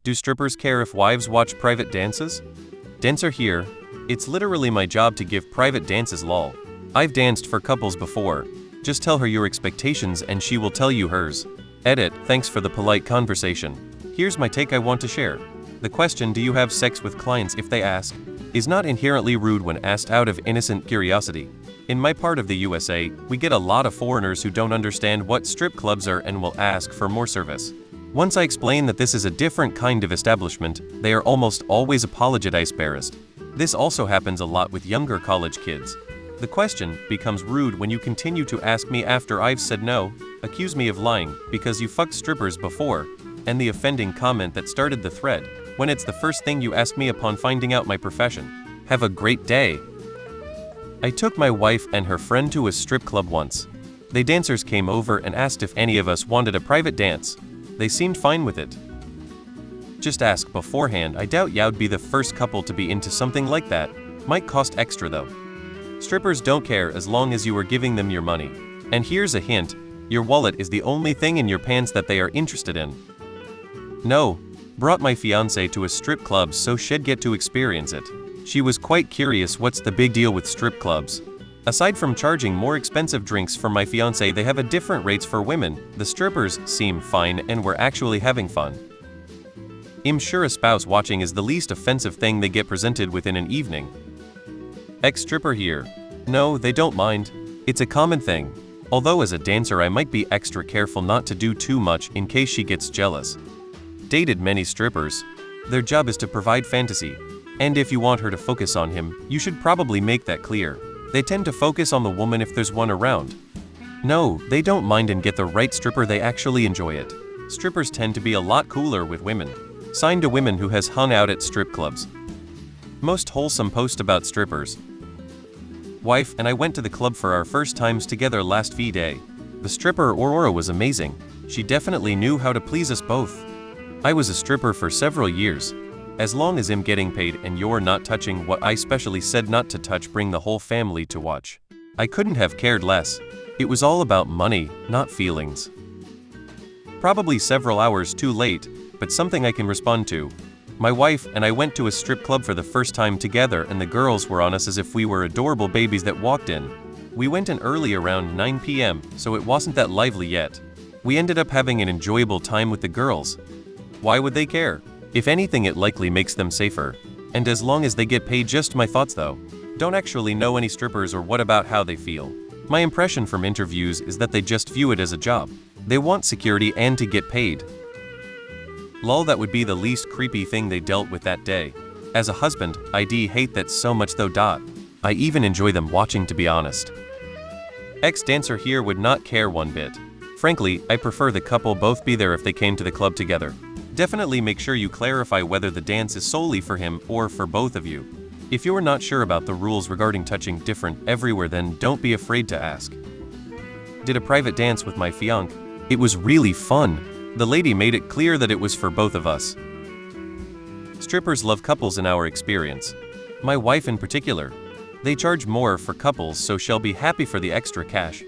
Do strippers care if wives watch private dances? Dancer here. It's literally my job to give private dances lol. I've danced for couples before. Just tell her your expectations and she will tell you hers. Edit, thanks for the polite conversation. Here's my take I want to share. The question, do you have sex with clients if they ask, is not inherently rude when asked out of innocent curiosity. In my part of the USA, we get a lot of foreigners who don't understand what strip clubs are and will ask for more service. Once I explain that this is a different kind of establishment, they are almost always apologize embarrassed. This also happens a lot with younger college kids. The question becomes rude when you continue to ask me after I've said no, accuse me of lying because you fucked strippers before, and the offending comment that started the thread, when it's the first thing you ask me upon finding out my profession. Have a great day. I took my wife and her friend to a strip club once. The dancers came over and asked if any of us wanted a private dance. They seemed fine with it. Just ask beforehand, I doubt you'd be the first couple to be into something like that. Might cost extra though. Strippers don't care as long as you are giving them your money. And here's a hint, your wallet is the only thing in your pants that they are interested in. No. Brought my fiance to a strip club so she'd get to experience it. She was quite curious what's the big deal with strip clubs. Aside from charging more expensive drinks for my fiance, they have a different rates for women. The strippers seem fine and were actually having fun. I'm sure a spouse watching is the least offensive thing they get presented with in an evening. Ex-stripper here. No, they don't mind. It's a common thing. Although as a dancer I might be extra careful not to do too much in case she gets jealous. Dated many strippers. Their job is to provide fantasy. And if you want her to focus on him, you should probably make that clear. They tend to focus on the woman if there's one around. No, they don't mind and get the right stripper, they actually enjoy it. Strippers tend to be a lot cooler with women. Signed to women who has hung out at strip clubs. Most wholesome post about strippers. Wife and I went to the club for our first times together last V-Day. The stripper Aurora was amazing. She definitely knew how to please us both. I was a stripper for several years. As long as I'm getting paid and you're not touching what I specially said not to touch, bring the whole family to watch. I couldn't have cared less. It was all about money, not feelings. Probably several hours too late, but something I can respond to. My wife and I went to a strip club for the first time together and the girls were on us as if we were adorable babies that walked in. We went in early around 9 p.m., so it wasn't that lively yet. We ended up having an enjoyable time with the girls. Why would they care? If anything, it likely makes them safer. And as long as they get paid. Just my thoughts though. Don't actually know any strippers or what about how they feel. My impression from interviews is that they just view it as a job. They want security and to get paid. Lol, that would be the least creepy thing they dealt with that day. As a husband, I'd hate that so much though. I even enjoy them watching, to be honest. Ex-dancer here would not care one bit. Frankly, I prefer the couple both be there if they came to the club together. Definitely make sure you clarify whether the dance is solely for him or for both of you. If you're not sure about the rules regarding touching different everywhere, then don't be afraid to ask. Did a private dance with my fiance. It was really fun. The lady made it clear that it was for both of us. Strippers love couples in our experience. My wife in particular. They charge more for couples, so she'll be happy for the extra cash.